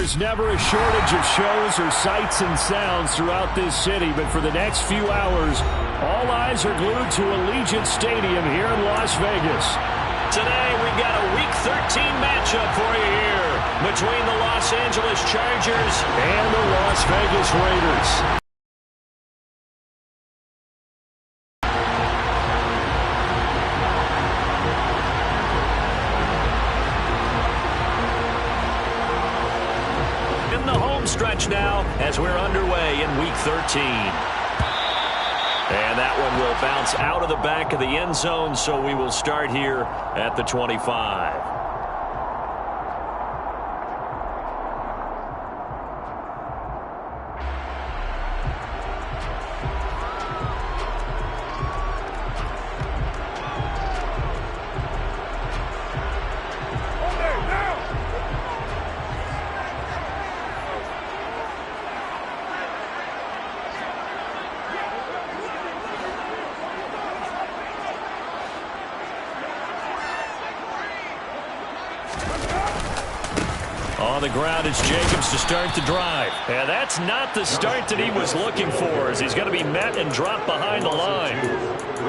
there's never a shortage of shows or sights and sounds throughout this city, but for the next few hours, all eyes are glued to Allegiant Stadium here in Las Vegas. Today, we've got a Week 13 matchup for you here between the Los Angeles Chargers and the Las Vegas Raiders. Stretch now as we're underway in Week 13. And that one will bounce out of the back of the end zone, so we will start here at the 25. On the ground, it's Jacobs to start the drive. And that's not the start that he was looking for, as he's going to be met and dropped behind the line.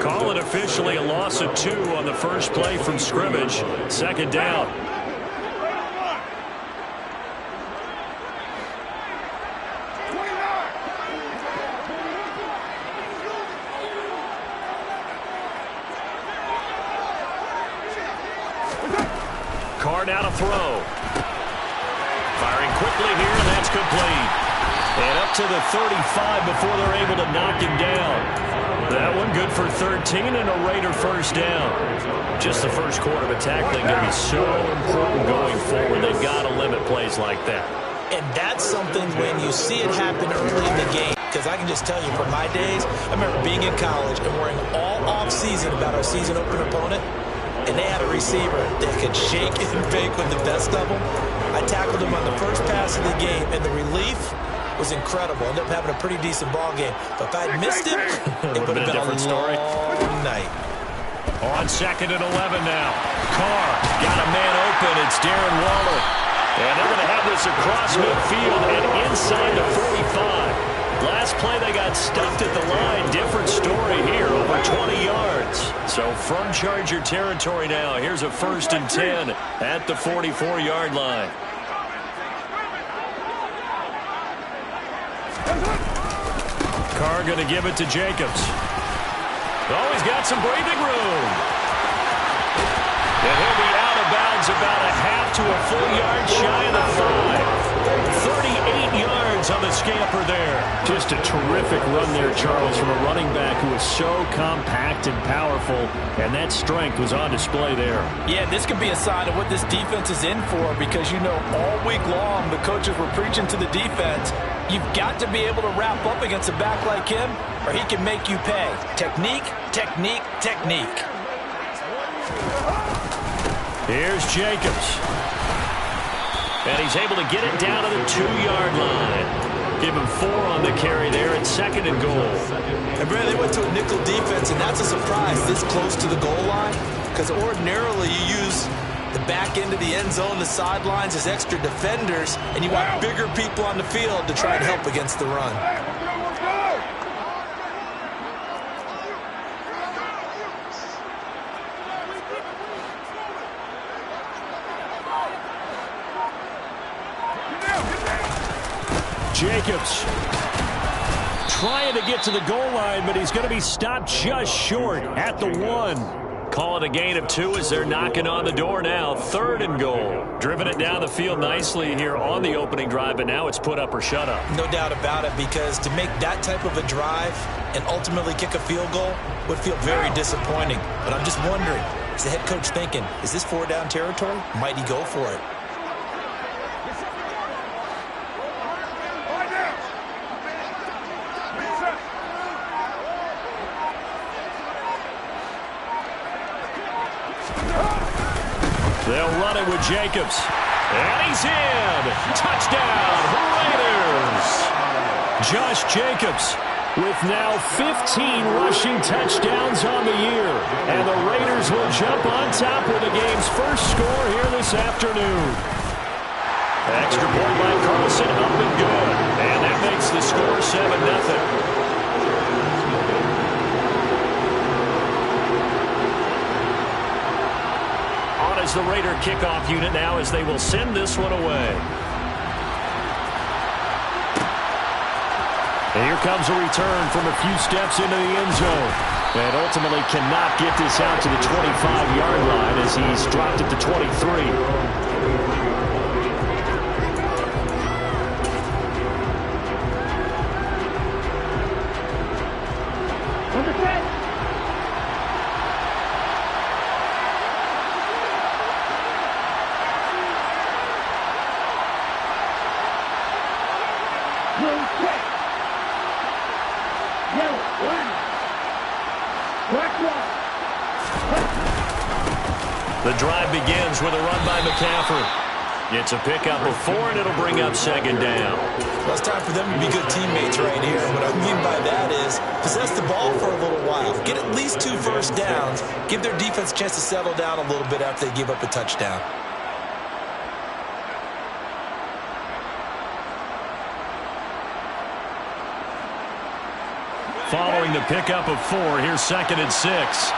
Call it officially a loss of 2 on the first play from scrimmage. Second down. Carr now to throw. Firing quickly here, and that's complete. And up to the 35 before they're able to knock him down. That one good for 13 and a Raider first down. Just the first quarter of tackling going to be so important going forward. They've got to limit plays like that. And that's something when you see it happen early in the game. Because I can just tell you, from my days, I remember being in college and worrying all off-season about our season opener opponent. And they had a receiver that could shake and bake with the best of them. I tackled him on the first pass of the game, and the relief was incredible. Ended up having a pretty decent ball game. But if I'd missed him, it would have been a different story. Night. On 2nd and 11 now. Carr got a man open. It's Darren Waller. And they're going to have this across midfield and inside the 45. Last play they got stuffed at the line. Different story here, over 20 yards. So from Charger territory now, here's a 1st and 10 at the 44-yard line. Carr going to give it to Jacobs. Oh, he's got some breathing room. And he'll be out of bounds about a half to a full yard shy of the 5. 38 yards on the scamper there. Just a terrific run there, Charles, from a running back who is so compact and powerful, and that strength was on display there. Yeah, this could be a sign of what this defense is in for, because, you know, all week long the coaches were preaching to the defense, you've got to be able to wrap up against a back like him, or he can make you pay. Technique, technique, technique. Here's Jacobs. And he's able to get it down to the 2-yard line. Give him 4 on the carry there at 2nd and goal. And, Brad, they went to a nickel defense, and that's a surprise this close to the goal line, because ordinarily you use the back end of the end zone, the sidelines as extra defenders, and you want bigger people on the field to try and help against the run. Jacobs trying to get to the goal line, but he's going to be stopped just short at the 1. Call it a gain of 2 as they're knocking on the door now. 3rd and goal. Driven it down the field nicely here on the opening drive, but now it's put up or shut up. No doubt about it, because to make that type of a drive and ultimately kick a field goal would feel very disappointing. But I'm just wondering, is the head coach thinking, is this 4-down territory? Might he go for it? They'll run it with Jacobs. And he's in. Touchdown, Raiders. Josh Jacobs with now 15 rushing touchdowns on the year. And the Raiders will jump on top with the game's first score here this afternoon. Extra point by Carlson, up and good. And that makes the score 7-0. As the Raider kickoff unit now as they will send this one away. And here comes a return from a few steps into the end zone. And ultimately cannot get this out to the 25-yard line as he's dropped it to 23. The drive begins with a run by McCaffrey. It's a pickup of 4, and it'll bring up second down. Well, it's time for them to be good teammates right here. What I mean by that is possess the ball for a little while. Get at least 2 first downs. Give their defense a chance to settle down a little bit after they give up a touchdown. Following the pickup of 4, here's 2nd and 6.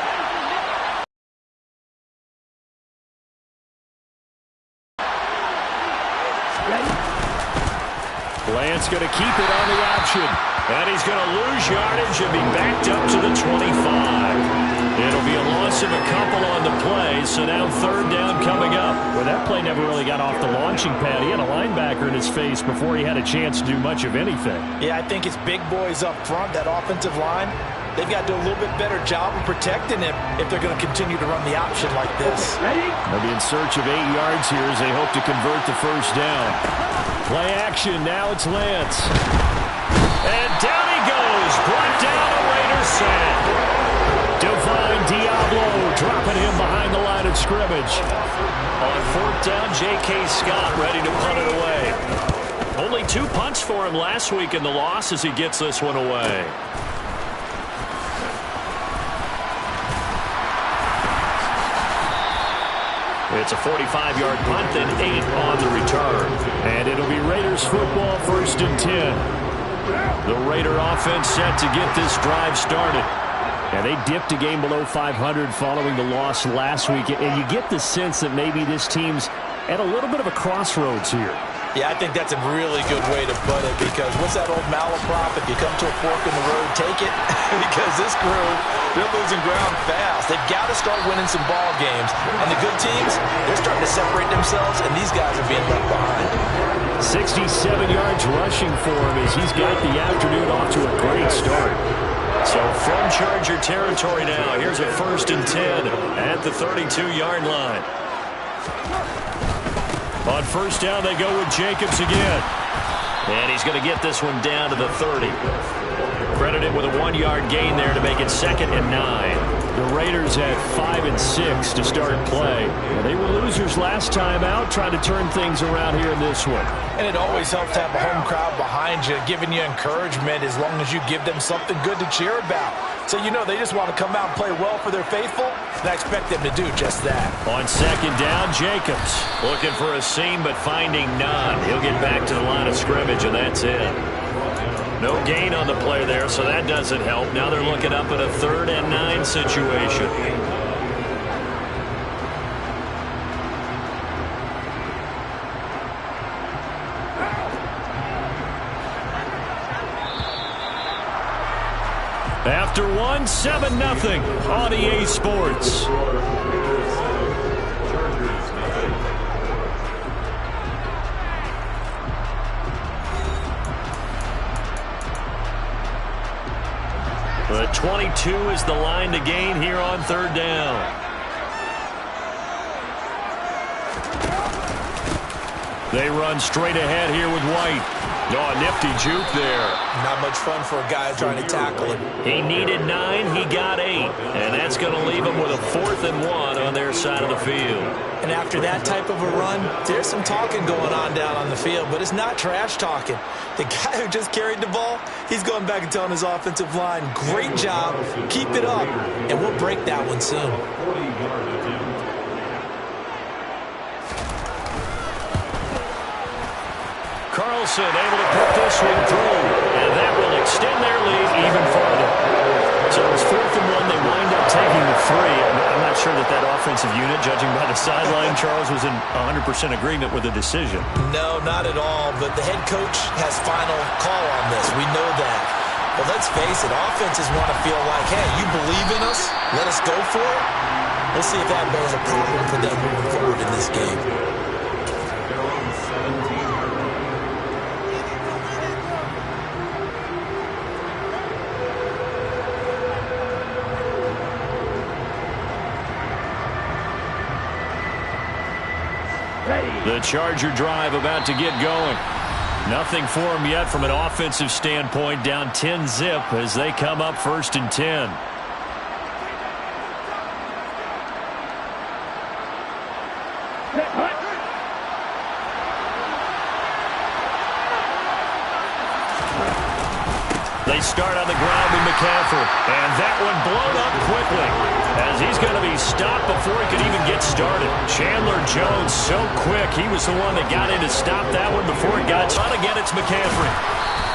Lance going to keep it on the option. And he's going to lose yardage and be backed up to the 25. It'll be a loss of a couple on the play, so now 3rd down coming up. Well, that play never really got off the launching pad. He had a linebacker in his face before he had a chance to do much of anything. Yeah, I think it's big boys up front, that offensive line. They've got to do a little bit better job of protecting him if they're going to continue to run the option like this. They'll be in search of 8 yards here as they hope to convert the 1st down. Play action, now it's Lance. And down he goes, brought down a Raiders sack. Divine Diablo dropping him behind the line of scrimmage. On 4th down, J.K. Scott ready to punt it away. Only 2 punts for him last week in the loss as he gets this one away. It's a 45-yard punt, then 8 on the return. And it'll be Raiders football, 1st and 10. The Raider offense set to get this drive started. Yeah, they dipped a game below 500 following the loss last week. And you get the sense that maybe this team's at a little bit of a crossroads here. Yeah, I think that's a really good way to put it, because what's that old malaprop? If you come to a fork in the road, take it. Because this crew, they're losing ground fast. They've got to start winning some ball games. And the good teams, they're starting to separate themselves, and these guys are being left behind. 67 yards rushing for him as he's got the afternoon off to a great start. So from Charger territory now, here's a 1st and 10 at the 32-yard line. On 1st down, they go with Jacobs again. And he's going to get this one down to the 30. Credited with a 1-yard gain there to make it 2nd and 9. The Raiders had 5 and 6 to start play. Well, they were losers last time out, trying to turn things around here in this one. And it always helps to have a home crowd behind you, giving you encouragement as long as you give them something good to cheer about. So you know they just want to come out and play well for their faithful, and I expect them to do just that. On 2nd down, Jacobs looking for a seam but finding none. He'll get back to the line of scrimmage, and that's it. No gain on the play there, so that doesn't help. Now they're looking up at a 3rd and 9 situation. After 1, 7-0 on EA Sports. But 22 is the line to gain here on 3rd down. They run straight ahead here with White. Oh, a nifty juke there. Not much fun for a guy trying to tackle him. He needed 9, he got 8. And that's going to leave him with a 4th and 1 on their side of the field. And after that type of a run, there's some talking going on down on the field, but it's not trash talking. The guy who just carried the ball, he's going back and telling his offensive line, great job, keep it up, and we'll break that one soon. Wilson able to put this one through, and that will extend their lead even further. So it's 4th and 1. They wind up taking the 3. I'm not sure that offensive unit, judging by the sideline, Charles, was in 100% agreement with the decision. No, not at all. But the head coach has final call on this. We know that. But let's face it, offenses want to feel like, hey, you believe in us? Let us go for it? We'll see if that bears a problem for them moving forward in this game. The Charger drive about to get going. Nothing for them yet from an offensive standpoint. Down 10-zip as they come up 1st and 10. They start on the ground with McCaffrey. And that one blown up quickly as he's going to be stopped before he could even get started. Chandler Jones so quick. He was the one that got in to stop that one before it got shot. Again, it's McCaffrey.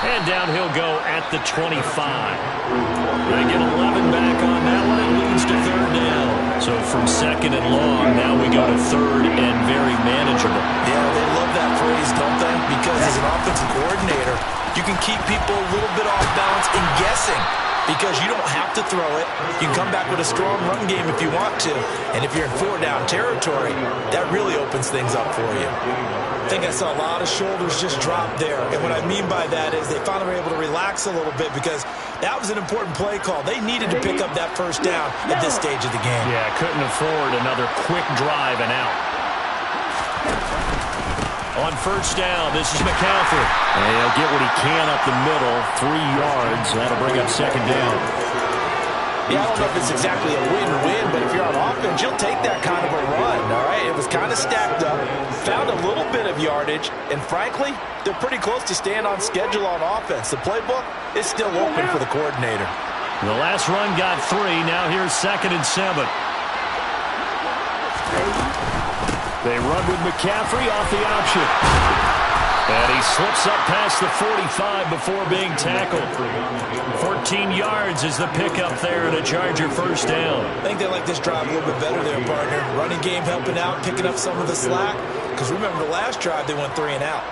And down he'll go at the 25. They get 11 back on that one. It leads to 3rd down. So from 2nd and long, now we go to 3rd and very manageable. Yeah, they love that phrase, don't they? Because as an offensive coordinator, you can keep people a little bit off balance and guessing because you don't have to throw it. You can come back with a strong run game if you want to. And if you're in 4-down territory, that really opens things up for you. I think I saw a lot of shoulders just drop there. And what I mean by that is they finally were able to relax a little bit because that was an important play call. They needed to pick up that 1st down at this stage of the game. Yeah, couldn't afford another quick drive and out. On 1st down, this is McCaffrey. And he'll get what he can up the middle, 3 yards. That'll bring up 2nd down. Yeah, I don't know if it's exactly a win-win, but if you're on offense, you'll take that kind of a run, all right? It was kind of stacked up, found a little bit of yardage, and frankly, they're pretty close to staying on schedule on offense. The playbook is still open for the coordinator. The last run got 3. Now here's 2nd and 7. They run with McCaffrey off the option. And he slips up past the 45 before being tackled. 14 yards is the pickup there, and a Charger 1st down. I think they like this drive a little bit better there, partner. Running game helping out, picking up some of the slack. Because remember the last drive, they went 3 and out.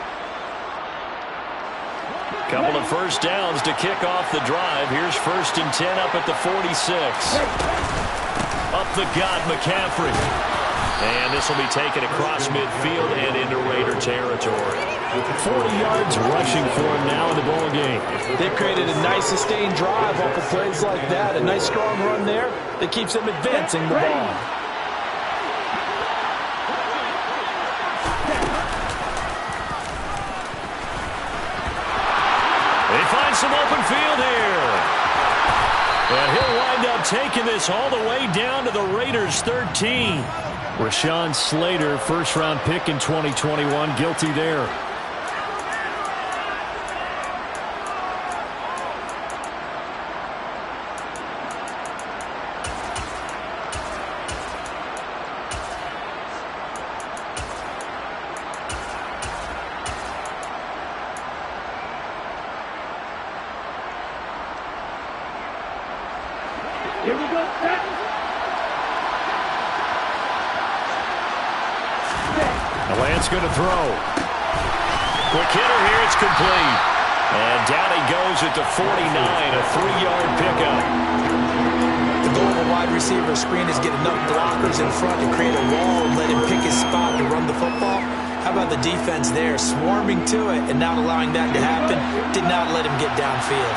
Couple of 1st downs to kick off the drive. Here's 1st and 10 up at the 46. Up the gut, McCaffrey. And this will be taken across midfield and into Raider territory. 40 yards rushing for him now in the ball game. They've created a nice sustained drive off of plays like that. A nice strong run there that keeps them advancing the ball. They find some open field here. And he'll wind up taking this all the way down to the Raiders' 13. Rashawn Slater, 1st-round pick in 2021, guilty there. Here we go. Lance going to throw. Quick hitter here, it's complete. And down he goes at the 49, a 3-yard pickup. The goal of a wide receiver screen is get enough blockers in front to create a wall and let him pick his spot to run the football. How about the defense there, swarming to it and not allowing that to happen? Did not let him get downfield.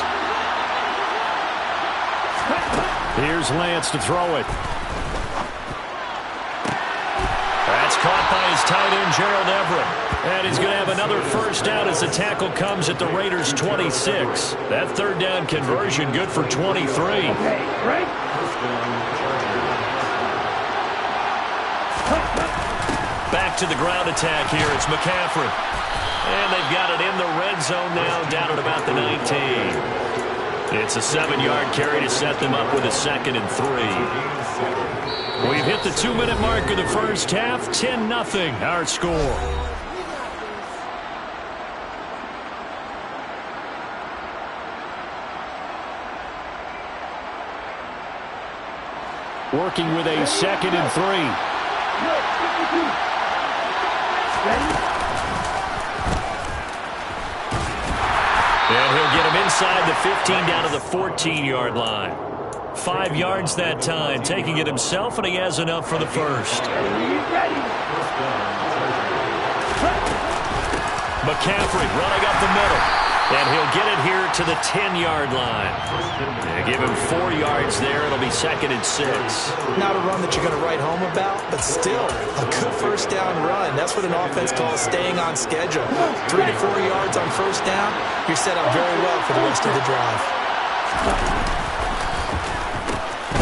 Here's Lance to throw it. That's caught by his tight end, Gerald Everett. And he's going to have another 1st down as the tackle comes at the Raiders' 26. That 3rd down conversion good for 23. Okay, right? Back to the ground attack here. It's McCaffrey. And they've got it in the red zone now, down at about the 19. It's a 7-yard carry to set them up with a 2nd and 3. We've hit the 2-minute mark of the 1st half. 10-0 our score. Working with a 2nd and 3. And he'll get him inside the 15 down to the 14-yard line. 5 yards that time, taking it himself, and he has enough for the first. McCaffrey running up the middle. And he'll get it here to the 10-yard line. They give him 4 yards there. It'll be 2nd and 6. Not a run that you're going to write home about, but still a good first down run. That's what an offense calls staying on schedule. 3 to 4 yards on first down, you're set up very well for the rest of the drive.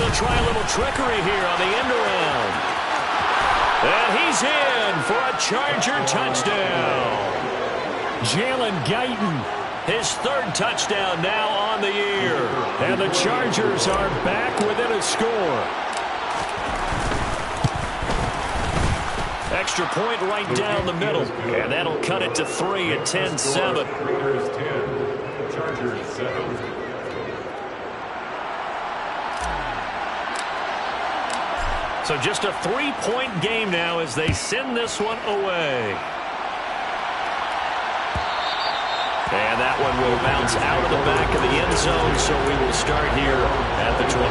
They'll try a little trickery here on the end around. And he's in for a Charger touchdown. Jalen Guyton, his 3rd touchdown now on the year. And the Chargers are back within a score. Extra point right down the middle. And that'll cut it to 3 at 10-7. Chargers 7. So just a 3-point game now as they send this one away. And that one will bounce out of the back of the end zone, so we will start here at the 25.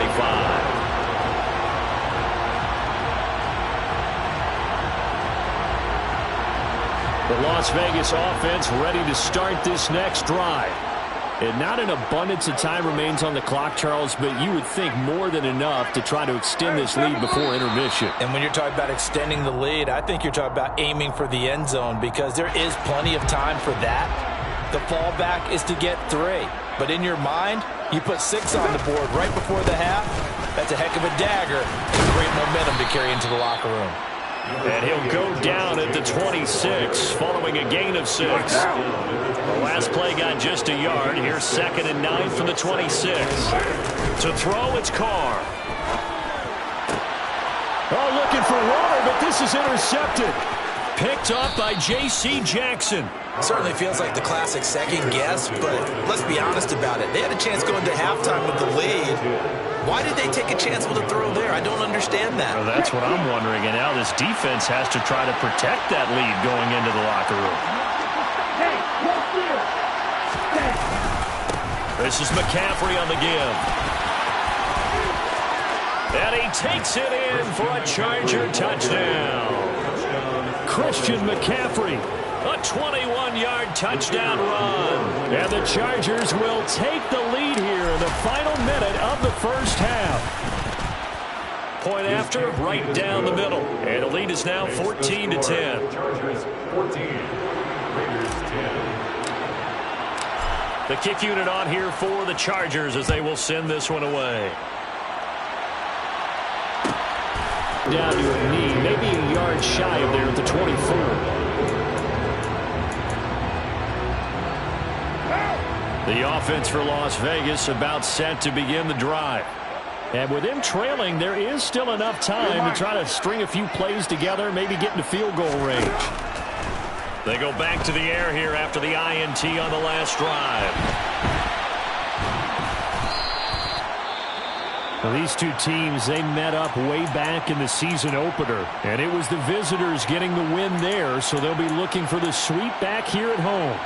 The Las Vegas offense ready to start this next drive. And not an abundance of time remains on the clock, Charles, but you would think more than enough to try to extend this lead before intermission. And when you're talking about extending the lead, I think you're talking about aiming for the end zone because there is plenty of time for that. The fallback is to get 3. But in your mind, you put 6 on the board right before the half. That's a heck of a dagger and great momentum to carry into the locker room. And he'll go down at the 26 following a gain of 6. The last play got just a yard. Here's 2nd and 9 from the 26. To throw, it's Carr. Oh, looking for water, but this is intercepted. Picked up by J.C. Jackson. Certainly feels like the classic second guess, but let's be honest about it. They had a chance going to halftime with the lead. Why did they take a chance with a throw there? I don't understand that. Well, that's what I'm wondering. And now this defense has to try to protect that lead going into the locker room. This is McCaffrey on the give. And he takes it in for a Charger touchdown. Christian McCaffrey. A 21-yard touchdown run. And the Chargers will take the lead here in the final minute of the first half. Point after, right down the middle. And the lead is now 14-10. Chargers 14, Raiders 10. The kick unit on here for the Chargers as they will send this one away. Down to a knee, maybe a yard shy of there at the 24. The offense for Las Vegas about set to begin the drive. And with them trailing, there is still enough time to try to string a few plays together, maybe get into field goal range. They go back to the air here after the INT on the last drive. Well, these two teams, they met up way back in the season opener. And it was the visitors getting the win there, so they'll be looking for the sweep back here at home.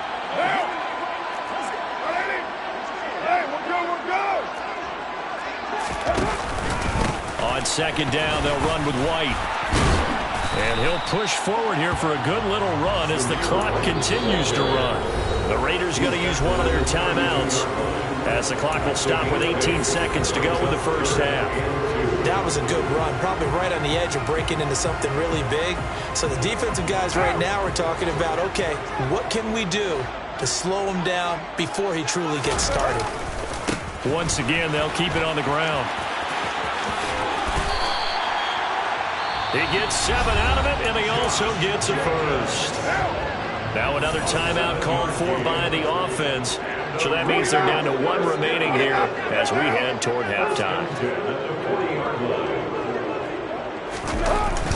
On 2nd down, they'll run with White. And he'll push forward here for a good little run as the clock continues to run. The Raiders going to use one of their timeouts as the clock will stop with 18 seconds to go in the first half. That was a good run, probably right on the edge of breaking into something really big. So the defensive guys right now are talking about, okay, what can we do to slow him down before he truly gets started? Once again, they'll keep it on the ground. He gets 7 out of it, and he also gets a first. Now another timeout called for by the offense. So that means they're down to 1 remaining here as we head toward halftime.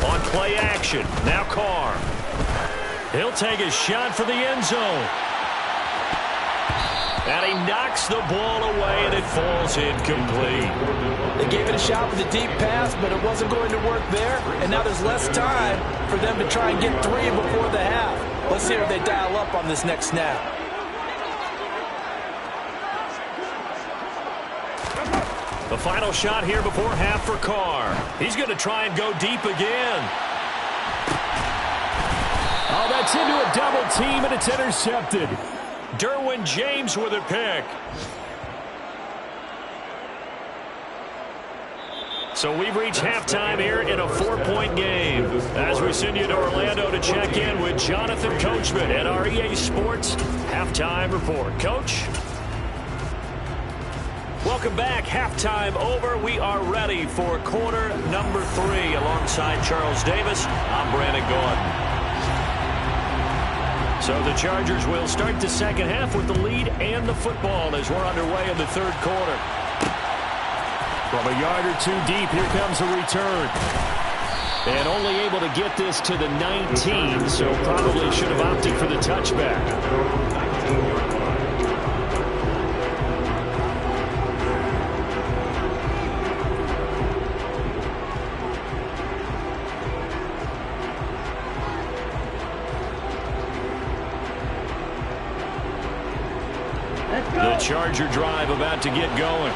On play action, now Carr. He'll take a shot for the end zone. And he knocks the ball away, and it falls incomplete. They gave it a shot with a deep pass, but it wasn't going to work there. And now there's less time for them to try and get 3 before the half. Let's see if they dial up on this next snap. The final shot here before half for Carr. He's going to try and go deep again. Oh, that's into a double team, and it's intercepted. Derwin James with a pick. So we've reached halftime here in a 4-point game. As we send you to Orlando to check in with Jonathan Coachman at our EA Sports Halftime Report. Coach? Welcome back. Halftime over. We are ready for quarter number 3. Alongside Charles Davis, I'm Brandon Gaudin. So the Chargers will start the second half with the lead and the football as we're underway in the third quarter. From a yard or 2 deep, here comes a return. And only able to get this to the 19, so probably should have opted for the touchback. The Charger drive about to get going.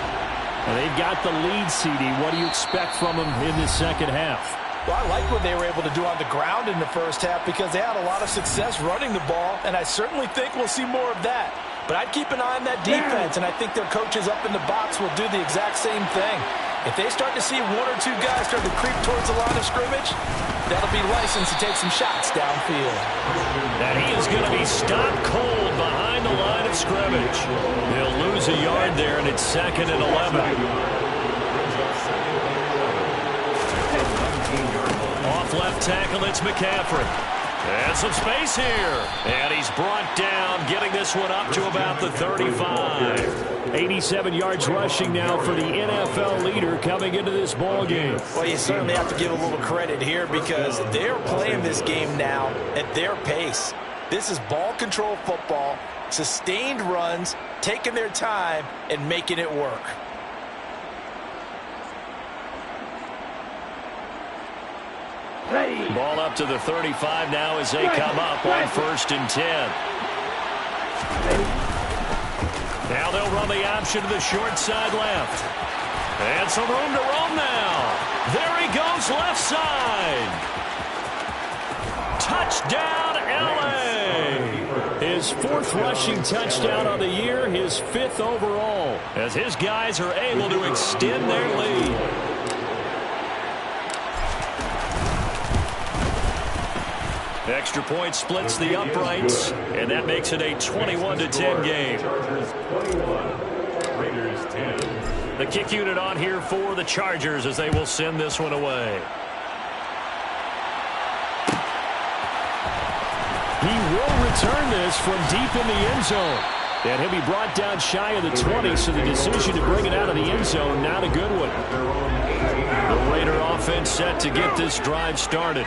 And they've got the lead, CD. What do you expect from them in the second half? Well, I like what they were able to do on the ground in the first half because they had a lot of success running the ball, and I certainly think we'll see more of that. But I'd keep an eye on that defense, and I think their coaches up in the box will do the exact same thing. If they start to see 1 or 2 guys start to creep towards the line of scrimmage, that'll be license to take some shots downfield. And he is going to be stopped cold behind the line of scrimmage. They'll lose a yard there, and it's 2nd and 11. Off left tackle, it's McCaffrey. And some space here. And he's brought down, getting this one up to about the 35. 87 yards rushing now for the NFL leader coming into this ball game. Well, you certainly have to give a little credit here because they're playing this game now at their pace. This is ball control football, sustained runs, taking their time, and making it work. Ball up to the 35 now as they come up on 1st and 10. Now they'll run the option to the short side left. And some room to roam now. There he goes left side. Touchdown, L.A. His 4th rushing touchdown on the year, his 5th overall. As his guys are able to extend their lead. Extra point splits the uprights, and that makes it a 21-10 game. Chargers 21, Raiders 10. The kick unit on here for the Chargers as they will send this one away. He will return this from deep in the end zone. And he'll be brought down shy of the 20, so the decision to bring it out of the end zone, not a good one. The Raider offense set to get this drive started.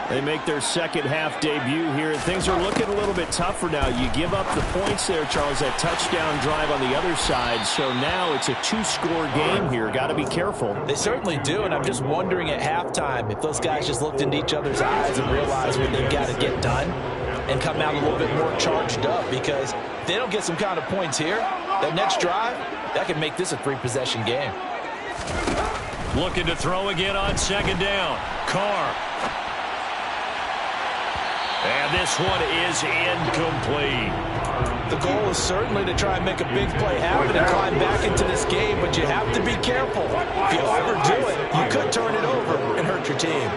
They make their second half debut here, and things are looking a little bit tougher now. You give up the points there, Charles, that touchdown drive on the other side. So now it's a 2-score game here. Got to be careful. They certainly do, and I'm just wondering at halftime if those guys just looked into each other's eyes and realized what they've got to get done and come out a little bit more charged up, because if they don't get some kind of points here, that next drive, that could make this a 3-possession game. Looking to throw again on 2nd down. Carr. And this one is incomplete. The goal is certainly to try and make a big play happen and climb back into this game, but you have to be careful. If you overdo it, you could turn it over and hurt your team.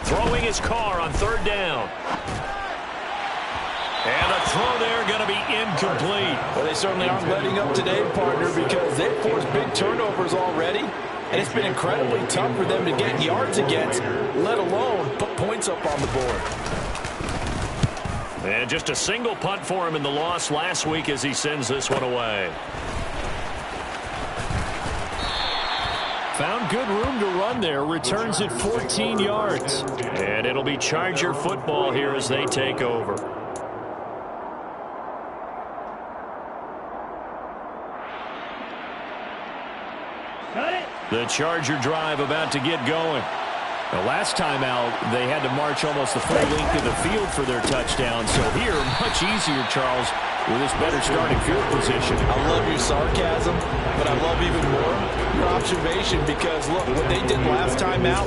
Throwing his Carr on 3rd down. And a throw there going to be incomplete. Well, they certainly aren't letting up today, partner, because they've forced big turnovers already. And it's been incredibly tough for them to get yards against, let alone put points up on the board. And just a single punt for him in the loss last week as he sends this one away. Found good room to run there. Returns at 14 yards. And it'll be Charger football here as they take over. The Charger drive about to get going. The last time out, they had to march almost the full length of the field for their touchdown. So here, much easier, Charles, with this better starting field position. I love your sarcasm, but I love even more your observation because, look, what they did last time out,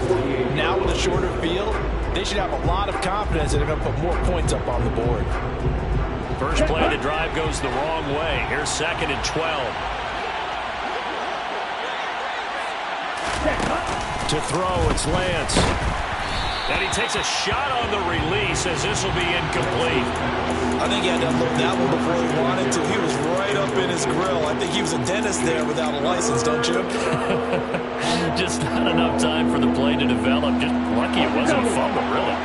now with a shorter field, they should have a lot of confidence that they're going to put more points up on the board. First play of the drive goes the wrong way. Here's 2nd and 12. To throw, it's Lance. And he takes a shot on the release as this will be incomplete. I think he had to unload that one before he wanted to. He was right up in his grill. I think he was a dentist there without a license, don't you? Just not enough time for the play to develop. Just lucky it wasn't a fumble, really.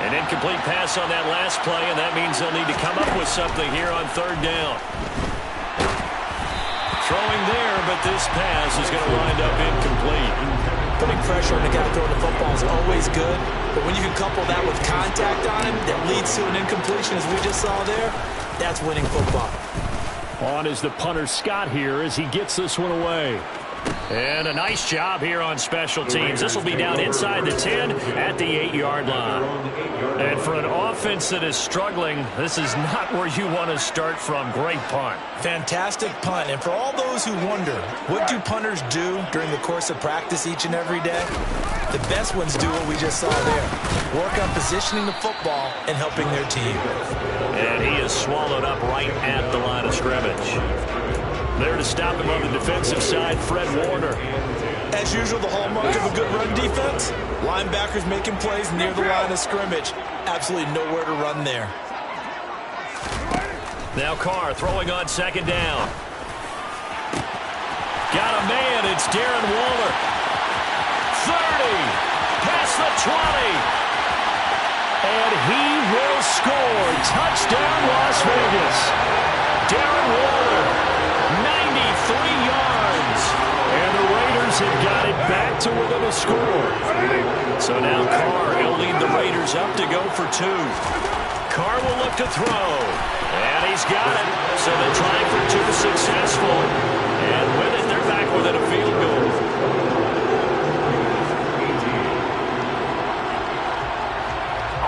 An incomplete pass on that last play, and that means they'll need to come up with something here on 3rd down. Throwing there, but this pass is going to wind up incomplete. Putting pressure on the guy throwing the football is always good, but when you can couple that with contact on him that leads to an incompletion, as we just saw there, that's winning football. On is the punter, Scott, here as he gets this one away. And a nice job here on special teams. This will be down inside the 10 at the 8-yard line. And for an offense that is struggling, this is not where you want to start from. Great punt. Fantastic punt. And for all those who wonder, what do punters do during the course of practice each and every day? The best ones do what we just saw there. Work on positioning the football and helping their team. And he is swallowed up right at the line of scrimmage. There to stop him on the defensive side, Fred Warner. As usual, the hallmark of a good run defense, linebackers making plays near the line of scrimmage. Absolutely nowhere to run there. Now Carr throwing on 2nd down. Got a man, it's Darren Waller. 30, past the 20. And he will score. Touchdown, Las Vegas. Darren Waller. 93 yards. And the Raiders have got it back to within a score. So now Carr, he'll lead the Raiders up to go for 2. Carr will look to throw. And he's got it. So they're trying for 2 successful. And with it, they're back within a field goal.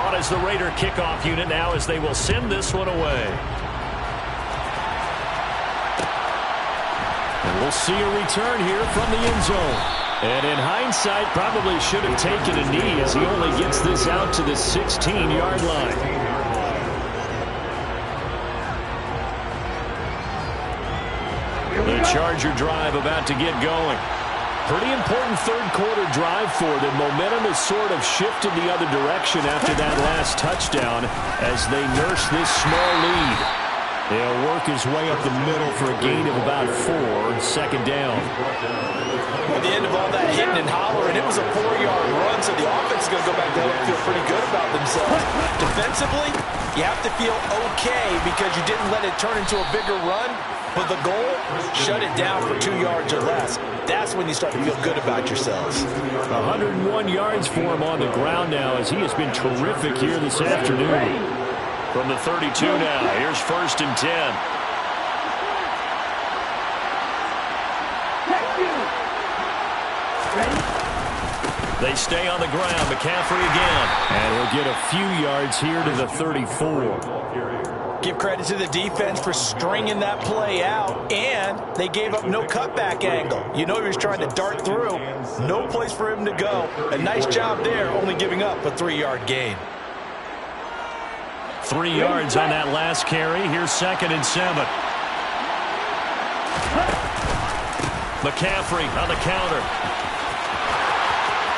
On is the Raider kickoff unit now as they will send this one away. We'll see a return here from the end zone. And in hindsight, probably should have taken a knee as he only gets this out to the 16-yard line. The Charger drive about to get going. Pretty important 3rd quarter drive for them. Momentum has sort of shifted the other direction after that last touchdown as they nurse this small lead. They'll work his way up the middle for a gain of about 4, 2nd down. At the end of all that hitting and hollering, it was a 4-yard run, so the offense is going to go back there and feel pretty good about themselves. Defensively, you have to feel okay because you didn't let it turn into a bigger run, but the goal, shut it down for 2 yards or less. That's when you start to feel good about yourselves. 101 yards for him on the ground now as he has been terrific here this afternoon. From the 32 now, here's 1st and 10. They stay on the ground. McCaffrey again. And he'll get a few yards here to the 34. Give credit to the defense for stringing that play out, and they gave up no cutback angle. You know he was trying to dart through. No place for him to go. A nice job there, only giving up a 3-yard gain. 3 yards on that last carry. Here's 2nd and 7. McCaffrey on the counter.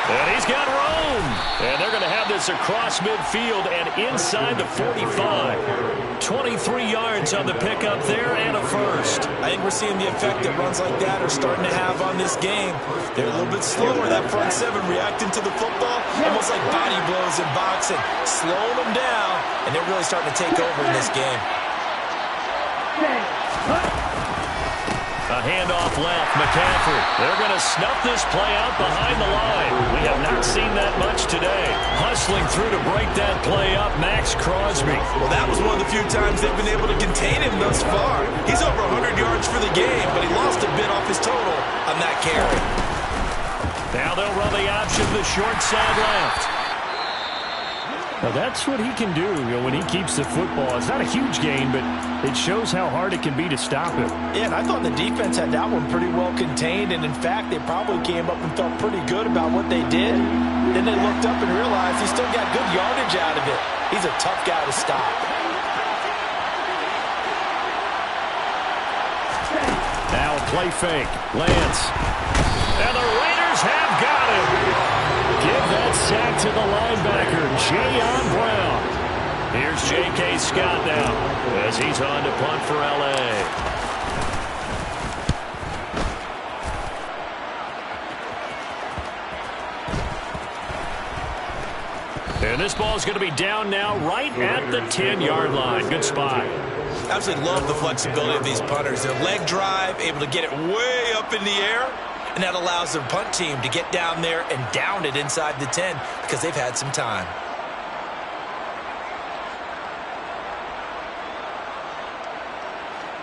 And he's got room. And they're going to have this across midfield and inside the 45. 23 yards on the pickup there and a first. I think we're seeing the effect that runs like that are starting to have on this game. They're a little bit slower, that front 7, reacting to the football, almost like body blows in boxing, slowing them down, and they're really starting to take over in this game. A handoff left, McCaffrey. They're going to snuff this play out behind the line. We have not seen that much today. Hustling through to break that play up, Max Crosby. Well, that was one of the few times they've been able to contain him thus far. He's over 100 yards for the game, but he lost a bit off his total on that carry. they'll run the option to the short side left. Now that's what he can do, when he keeps the football. It's not a huge gain, but it shows how hard it can be to stop him. Yeah, and I thought the defense had that one pretty well contained, and in fact, they probably came up and felt pretty good about what they did. Then they looked up and realized he still got good yardage out of it. He's a tough guy to stop. Now a play fake. Lance. And the Raiders have got him. Give that sack to the linebacker, Jayon Brown. Here's J.K. Scott now as he's on to punt for L.A. And this ball's going to be down now right at the 10-yard line. Good spot. I absolutely love the flexibility of these punters. Their leg drive, able to get it way up in the air, and that allows the punt team to get down there and down it inside the 10 because they've had some time.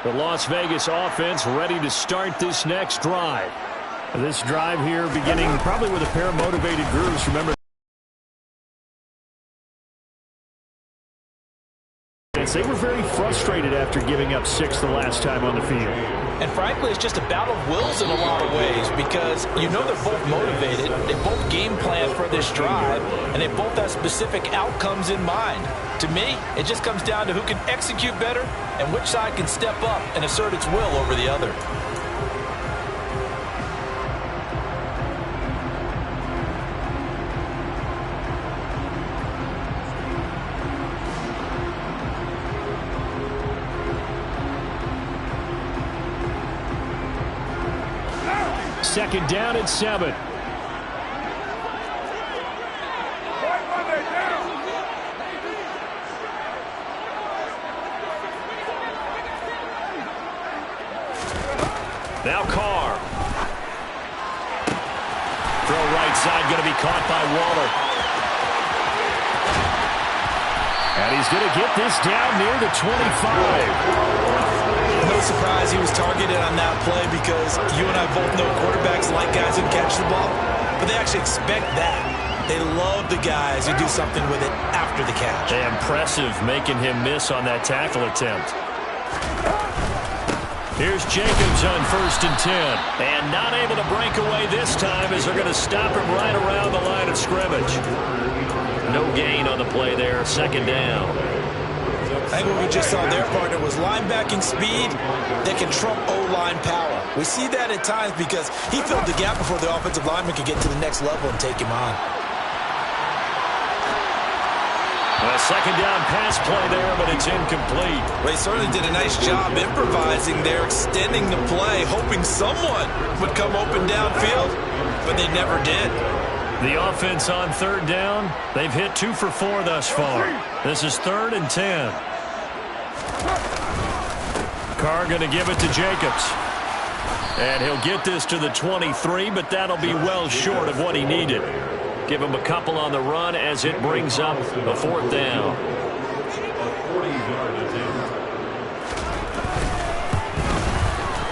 The Las Vegas offense ready to start this next drive. This drive here beginning probably with a pair of motivated groups. Remember, they were very frustrated after giving up 6 the last time on the field. And frankly, it's just a battle of wills in a lot of ways because they're both motivated, they both game plan for this drive, and they both have specific outcomes in mind. To me, it just comes down to who can execute better and which side can step up and assert its will over the other. Second down and 7. Now Carr. Throw right side, going to be caught by Waller. And he's going to get this down near the 25. No surprise he was targeted on that play because you and I both know quarterbacks like guys who catch the ball, but they actually expect that. They love the guys who do something with it after the catch. Impressive making him miss on that tackle attempt. Here's Jacobs on 1st and 10. And not able to break away this time as they're going to stop him right around the line of scrimmage. No gain on the play there, 2nd down. I think what we just saw their partner was linebacking speed that can trump O-line power. We see that at times because he filled the gap before the offensive lineman could get to the next level and take him on. A 2nd down pass play there, but it's incomplete. They certainly did a nice job improvising there, extending the play, hoping someone would come open downfield, but they never did. The offense on 3rd down, they've hit 2 for 4 thus far. This is 3rd and 10. Carr going to give it to Jacobs. And he'll get this to the 23, but that'll be well short of what he needed. Give him a couple on the run as it brings up the 4th down.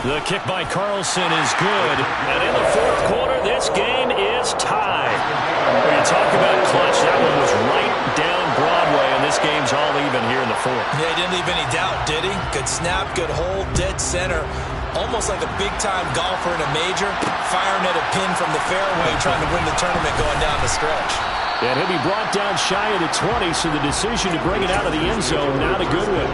The kick by Carlson is good. And in the 4th quarter, this game is tied. When you talk about clutch, that one was right down Broadway, and this game's all even here in the 4th. Yeah, he didn't leave any doubt, did he? Good snap, good hold, dead center. Almost like a big-time golfer in a major, firing at a pin from the fairway, trying to win the tournament going down the stretch. And he'll be brought down shy of the 20, so the decision to bring it out of the end zone, not a good one.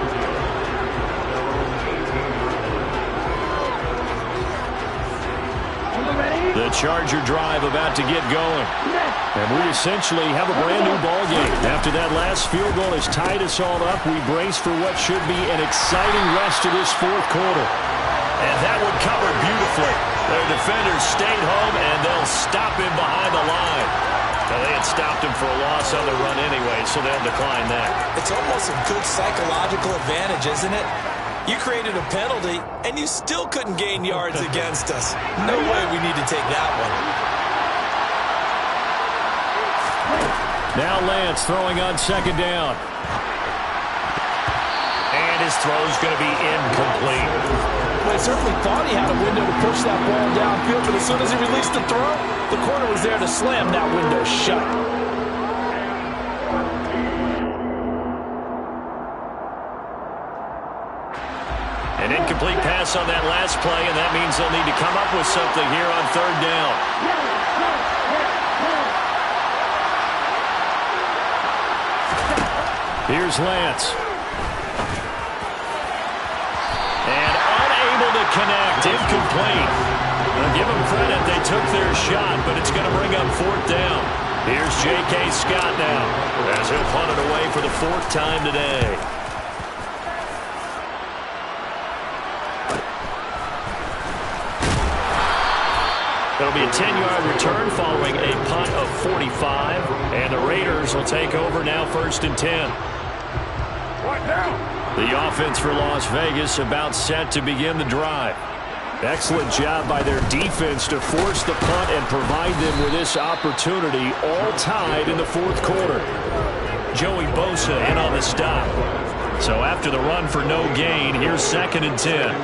The Charger drive about to get going. And we essentially have a brand-new ball game. After that last field goal has tied us all up, we brace for what should be an exciting rest of this 4th quarter. And that one covered beautifully. Their defenders stayed home, and they'll stop him behind the line. Now, they had stopped him for a loss on the run anyway, so they'll decline that. It's almost a good psychological advantage, isn't it? You created a penalty, and you still couldn't gain yards against us. No way we need to take that one. Now Lance throwing on 2nd down. And his throw's going to be incomplete. Well, he certainly thought he had a window to push that ball downfield, but as soon as he released the throw, the corner was there to slam that window shut. An incomplete pass on that last play, and that means they'll need to come up with something here on third down. Here's Lance. And unable to connect, incomplete. Now give them credit, they took their shot, but it's going to bring up fourth down. Here's J.K. Scott now, as he'll punt it away for the fourth time today. It'll be a 10-yard return following a punt of 45. And the Raiders will take over now, 1st and 10. The offense for Las Vegas about set to begin the drive. Excellent job by their defense to force the punt and provide them with this opportunity, all tied in the fourth quarter. Joey Bosa in on the stop. So after the run for no gain, here's 2nd and 10.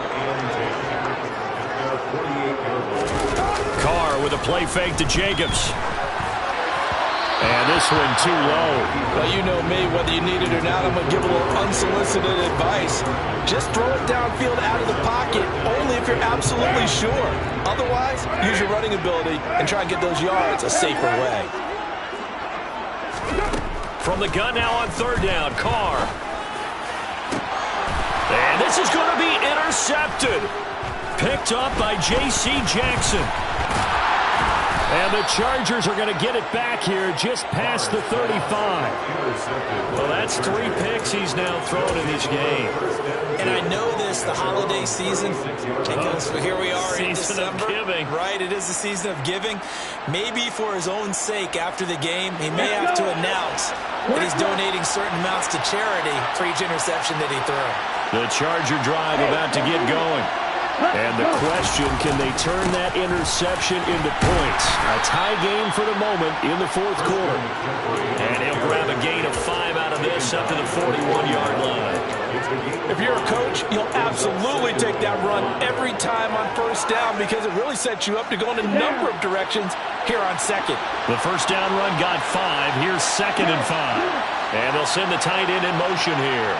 Carr with a play fake to Jacobs. And this one too low. Well, you know me, whether you need it or not, I'm going to give a little unsolicited advice. Just throw it downfield out of the pocket, only if you're absolutely sure. Otherwise, use your running ability and try and get those yards a safer way. From the gun now on third down, Carr. And this is going to be intercepted. Picked up by J.C. Jackson. And the Chargers are going to get it back here just past the 35. Well, that's 3 picks he's now thrown in this game. And I know this, the holiday season, because here we are in December. Season of giving. Right, it is the season of giving. Maybe for his own sake after the game, he may have to announce that he's donating certain amounts to charity for each interception that he threw. The Charger drive about to get going. And the question, can they turn that interception into points? A tie game for the moment in the fourth quarter. And he'll grab a gain of 5 out of this up to the 41-yard line. If you're a coach, you'll absolutely take that run every time on first down because it really sets you up to go in a number of directions here on second. The first down run got 5. Here's 2nd and 5. And they'll send the tight end in motion here.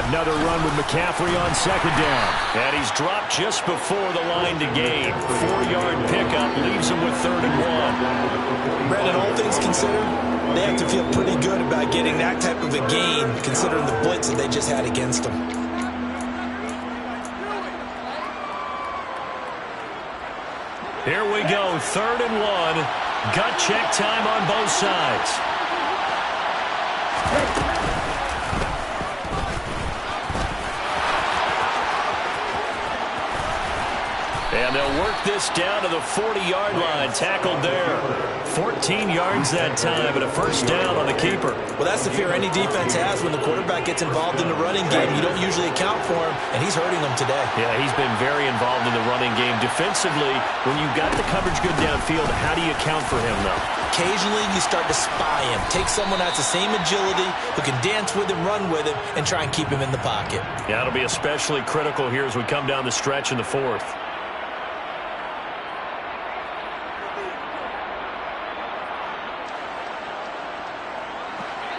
Another run with McCaffrey on 2nd down. And he's dropped just before the line to gain. 4-yard pickup leaves him with 3rd and 1. Brandon, all things considered, they have to feel pretty good about getting that type of a gain considering the blitz that they just had against them. Here we go, 3rd and 1. Gut check time on both sides. And they'll work this down to the 40-yard line. Tackled there. 14 yards that time, but a first down on the keeper. Well, that's the fear any defense has when the quarterback gets involved in the running game. You don't usually account for him, and he's hurting them today. Yeah, he's been very involved in the running game. Defensively, when you've got the coverage good downfield, how do you account for him, though? Occasionally, you start to spy him. Take someone that has the same agility, who can dance with him, run with him, and try and keep him in the pocket. Yeah, it'll be especially critical here as we come down the stretch in the fourth.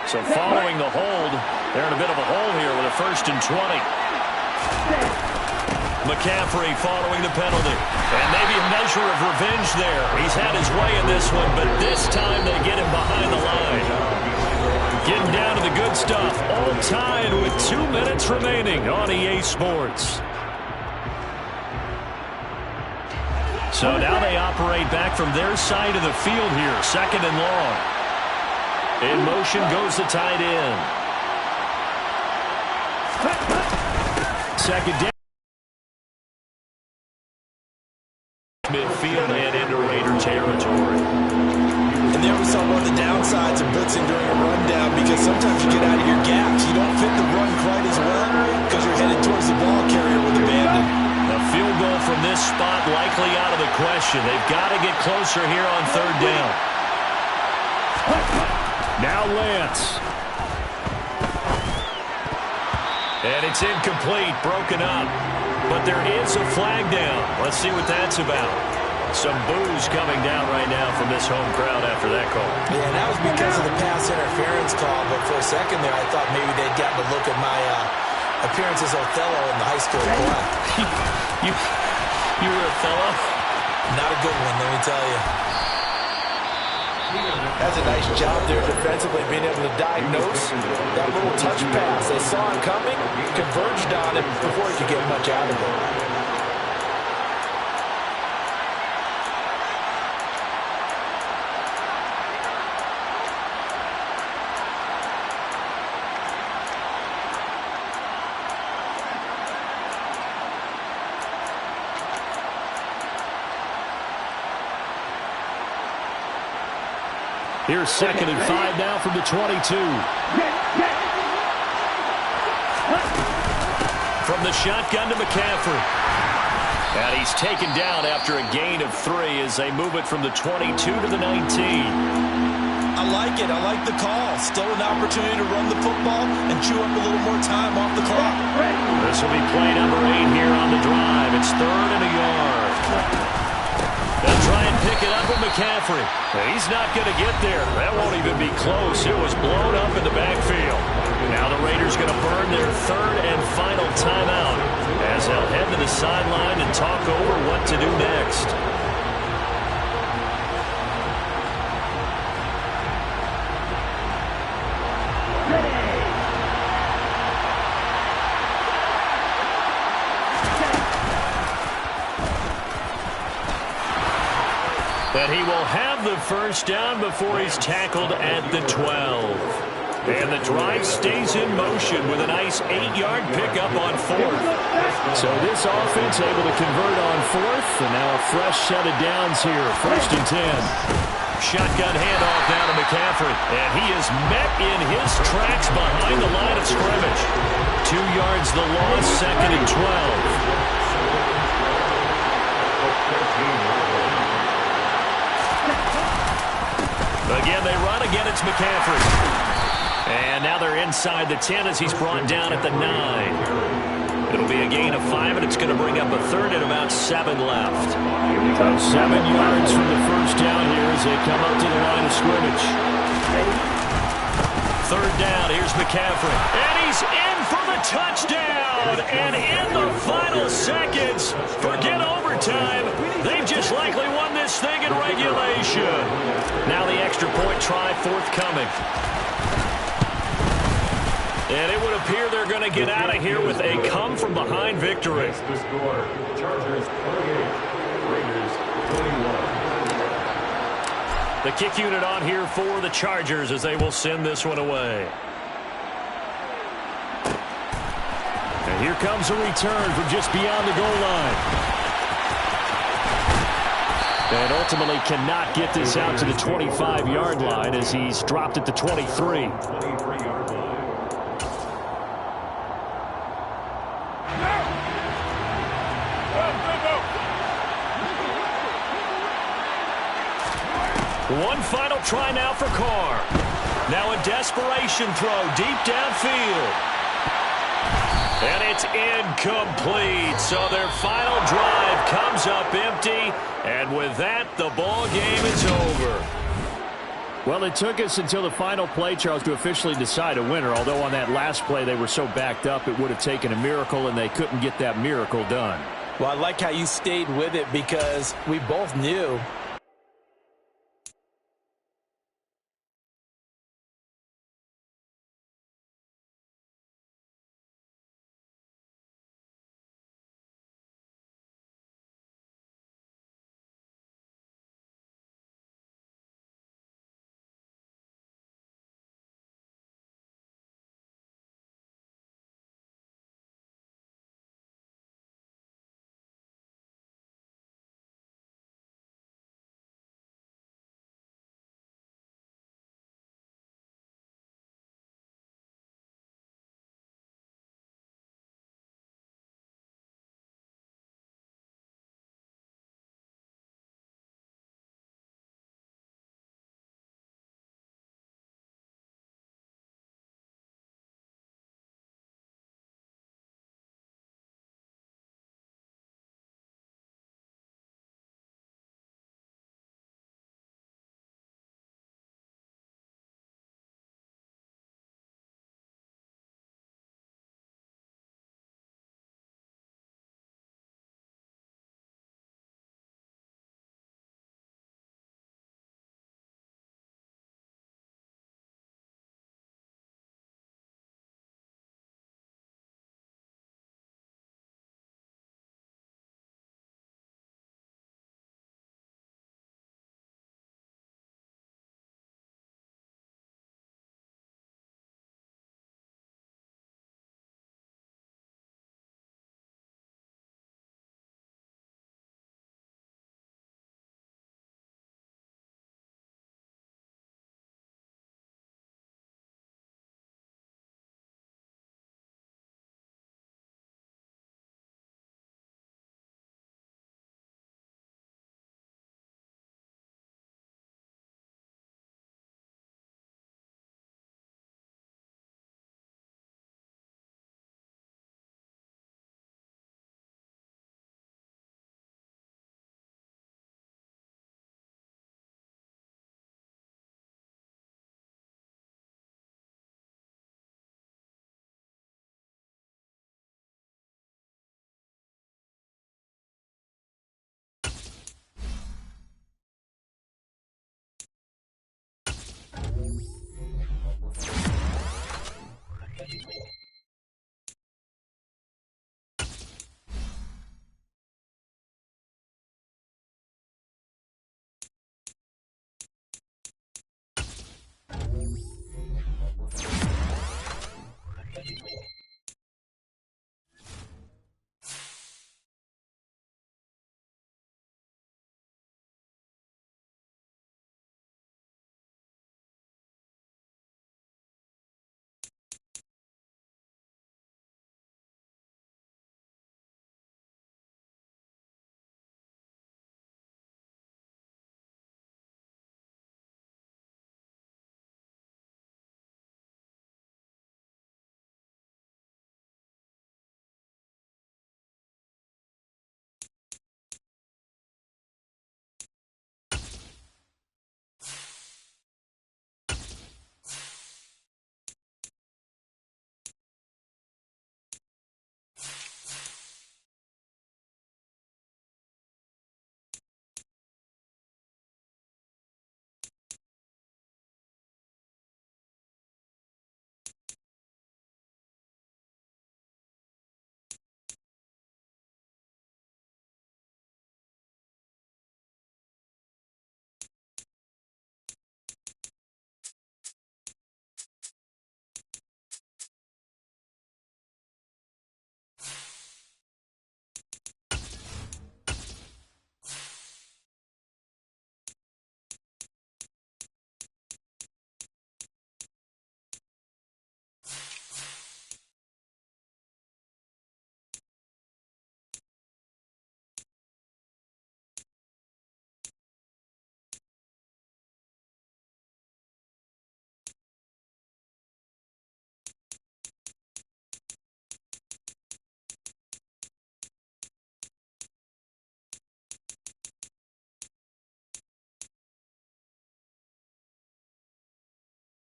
So following the hold, they're in a bit of a hole here with a 1st and 20. McCaffrey following the penalty. And maybe a measure of revenge there. He's had his way in this one, but this time they get him behind the line. Getting down to the good stuff. All tied with 2 minutes remaining on EA Sports. So now they operate back from their side of the field here. 2nd and long. In motion goes the tight end. 2nd down. Midfield and into Raider territory. And there we saw one of the downsides of blitzing during a rundown because sometimes you get out of your gaps. You don't fit the run quite as well because you're headed towards the ball carrier with abandon. A field goal from this spot likely out of the question. They've got to get closer here on third down. Now Lance. And it's incomplete, broken up. But there is a flag down. Let's see what that's about. Some boos coming down right now from this home crowd after that call. Yeah, and that was because of the pass interference call. But for a second there, I thought maybe they'd gotten a look at my appearance as Othello in the high school play. You were Othello? Not a good one, let me tell you. That's a nice job there defensively, being able to diagnose that little touch pass. They saw him coming, converged on him before he could get much out of it. Here's 2nd and 5 now from the 22. From the shotgun to McCaffrey. And he's taken down after a gain of 3 as they move it from the 22 to the 19. I like it. I like the call. Still an opportunity to run the football and chew up a little more time off the clock. This will be play number 8 here on the drive. It's 3rd and a yard. They'll try and pick it up with McCaffrey. He's not going to get there. That won't even be close. It was blown up in the backfield. Now the Raiders going to burn their 3rd and final timeout as they'll head to the sideline and talk over what to do next. And he will have the first down before he's tackled at the 12. And the drive stays in motion with a nice 8-yard pickup on 4th. So this offense able to convert on 4th, and now a fresh set of downs here, 1st and 10. Shotgun handoff now to McCaffrey, and he is met in his tracks behind the line of scrimmage. 2 yards the loss, 2nd and 12. Again, they run. Again, it's McCaffrey. And now they're inside the 10 as he's brought down at the 9. It'll be a gain of 5, and it's going to bring up a 3rd and about 7 left. 7 yards from the first down here as they come up to the line of scrimmage. 3rd down, here's McCaffrey. And he's in for the touchdown. And in the final seconds, forget overtime. They've just likely won this thing in regulation. Now the extra point try forthcoming. And it would appear they're going to get out of here with a come-from-behind victory. The score, Chargers 28, Raiders 21. The kick unit on here for the Chargers as they will send this one away. And here comes a return from just beyond the goal line. And ultimately cannot get this out to the 25-yard line as he's dropped at the 23. 23-yard line. One final try now for Carr. Now a desperation throw deep downfield. And it's incomplete. So their final drive comes up empty. And with that, the ball game is over. Well, it took us until the final play, Charles, to officially decide a winner. Although on that last play they were so backed up, it would have taken a miracle, and they couldn't get that miracle done. Well, I like how you stayed with it because we both knew